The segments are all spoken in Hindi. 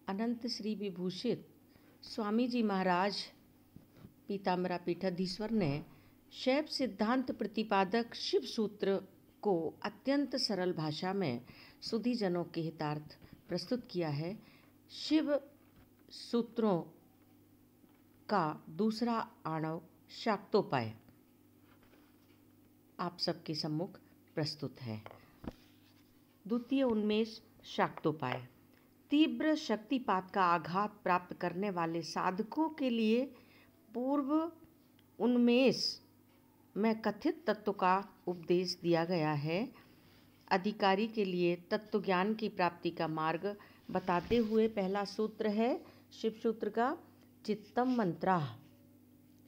अनंत श्री विभूषित स्वामी जी महाराज पीताम्बरा पीठाधीश्वर ने शैव सिद्धांत प्रतिपादक शिव सूत्र को अत्यंत सरल भाषा में सुधीजनों के हितार्थ प्रस्तुत किया है। शिव सूत्रों का दूसरा आणव शाक्तोपाय आप सबके सम्मुख प्रस्तुत है। द्वितीय उन्मेष शाक्तोपाय तीव्र शक्तिपात का आघात प्राप्त करने वाले साधकों के लिए पूर्व उन्मेष में कथित तत्व का उपदेश दिया गया है। अधिकारी के लिए तत्व ज्ञान की प्राप्ति का मार्ग बताते हुए पहला सूत्र है शिव सूत्र का चित्तम मंत्रा,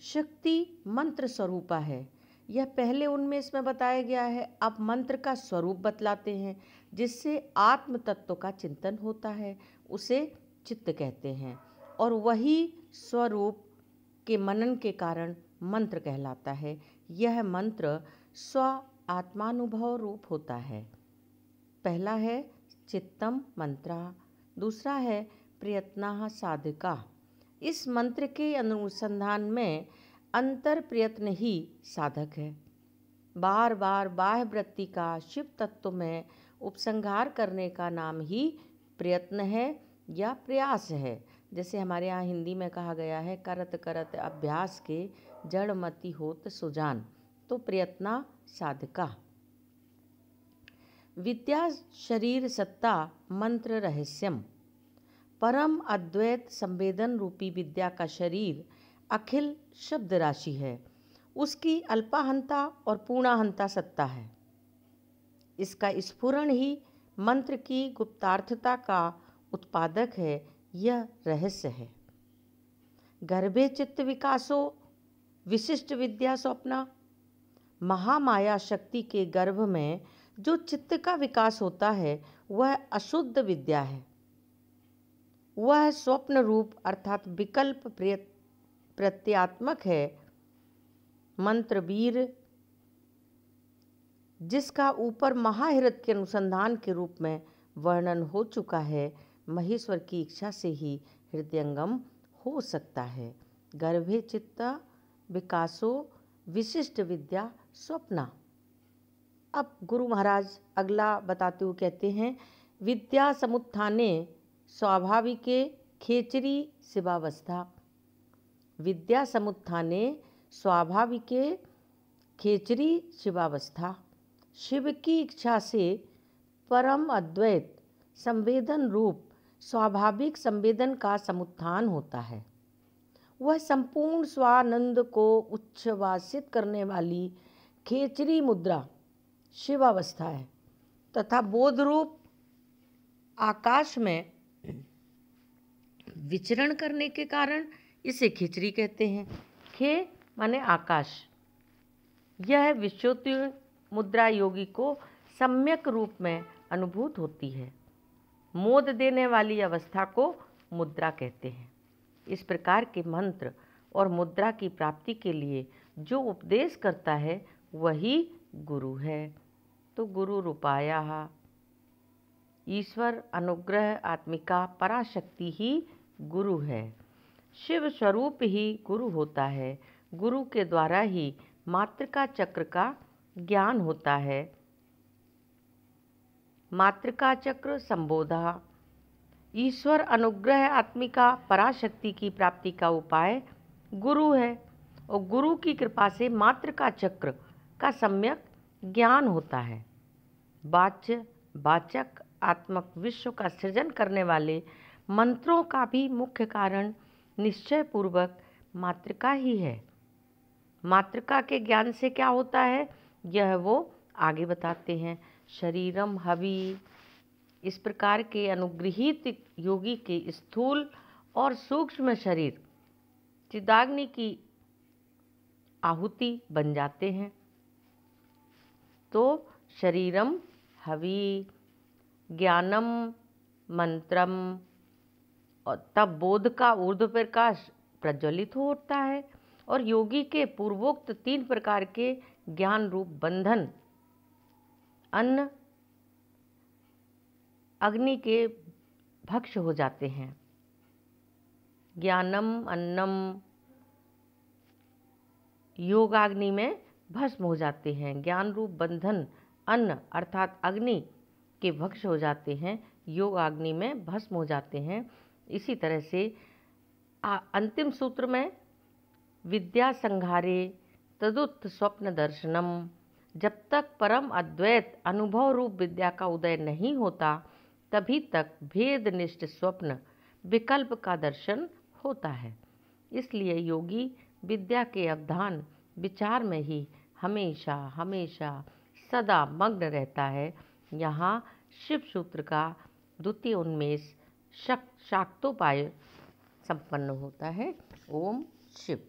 शक्ति मंत्र स्वरूपा है। यह पहले उन्मेष में बताया गया है। अब मंत्र का स्वरूप बतलाते हैं जिससे आत्म तत्व का चिंतन होता है, उसे चित्त कहते हैं और वही स्वरूप के मनन के कारण मंत्र कहलाता है। यह मंत्र स्व आत्मानुभव रूप होता है। पहला है चित्तम मंत्रा, दूसरा है प्रयत्नः साधका। इस मंत्र के अनुसंधान में अंतर प्रयत्न ही साधक है। बार बार बाह्य वृत्ति का शिव तत्व में उपसंहार करने का नाम ही प्रयत्न है या प्रयास है। जैसे हमारे यहाँ हिंदी में कहा गया है करत करत अभ्यास के जड़मति होत सुजान, तो प्रयत्न साधका। विद्या शरीर सत्ता मंत्र रहस्यम, परम अद्वैत संवेदन रूपी विद्या का शरीर अखिल शब्द राशि है। उसकी अल्पाहंता और पूर्णाहंता सत्ता है। इसका स्फुरण ही मंत्र की गुप्तार्थता का उत्पादक है। यह रहस्य है। गर्भे चित्त विकासो विशिष्ट विद्या स्वप्ना, महामाया शक्ति के गर्भ में जो चित्त का विकास होता है वह अशुद्ध विद्या है। वह स्वप्न रूप अर्थात विकल्प प्रत्यात्मक है। मंत्र वीर जिसका ऊपर महाहिरत के अनुसंधान के रूप में वर्णन हो चुका है, महेश्वर की इच्छा से ही हृदयंगम हो सकता है। गर्भे चित्ता विकासो विशिष्ट विद्या स्वप्ना। अब गुरु महाराज अगला बताते हुए कहते हैं विद्या समुत्थाने स्वाभाविके खेचरी शिवावस्था। विद्या समुत्थाने स्वाभाविके खेचरी शिवावस्था। शिव की इच्छा से परम अद्वैत संवेदन रूप स्वाभाविक संवेदन का समुत्थान होता है। वह संपूर्ण स्वानंद को उच्छ्वासित करने वाली खेचरी मुद्रा शिवावस्था है तथा बोध रूप आकाश में विचरण करने के कारण इसे खिचड़ी कहते हैं। खे माने आकाश। यह विश्वोत्ति मुद्रा योगी को सम्यक रूप में अनुभूत होती है। मोद देने वाली अवस्था को मुद्रा कहते हैं। इस प्रकार के मंत्र और मुद्रा की प्राप्ति के लिए जो उपदेश करता है वही गुरु है। तो गुरु रूपाया ईश्वर अनुग्रह आत्मिका पराशक्ति ही गुरु है। शिव स्वरूप ही गुरु होता है। गुरु के द्वारा ही मातृका चक्र का ज्ञान होता है। मातृका चक्र संबोधा। ईश्वर अनुग्रह आत्मिका पराशक्ति की प्राप्ति का उपाय गुरु है और गुरु की कृपा से मातृका चक्र का सम्यक ज्ञान होता है। वाच्य वाचक आत्मक विश्व का सृजन करने वाले मंत्रों का भी मुख्य कारण निश्चय पूर्वक मातृका ही है। मातृका के ज्ञान से क्या होता है यह वो आगे बताते हैं। शरीरम हवि। इस प्रकार के अनुगृहीत योगी के स्थूल और सूक्ष्म शरीर चिदाग्नि की आहुति बन जाते हैं। तो शरीरम हवि ज्ञानम मंत्रम और तब बोध का ऊर्ध्व प्रकाश प्रज्वलित होता है और योगी के पूर्वोक्त 3 प्रकार के ज्ञान रूप बंधन अन्न अग्नि के भक्ष हो जाते हैं। ज्ञानम अन्नम योगाग्नि में भस्म हो जाते हैं। ज्ञान रूप बंधन अन्न अर्थात अग्नि के भक्ष हो जाते हैं, योगाग्नि में भस्म हो जाते हैं। इसी तरह से अंतिम सूत्र में विद्या संघारे तदुत्थ स्वप्न दर्शनम, जब तक परम अद्वैत अनुभव रूप विद्या का उदय नहीं होता तभी तक भेदनिष्ठ स्वप्न विकल्प का दर्शन होता है। इसलिए योगी विद्या के अवधान विचार में ही हमेशा हमेशा सदा मग्न रहता है। यहाँ शिव सूत्र का द्वितीय उन्मेष शाक्तोपाय संपन्न होता है। ओम शिव।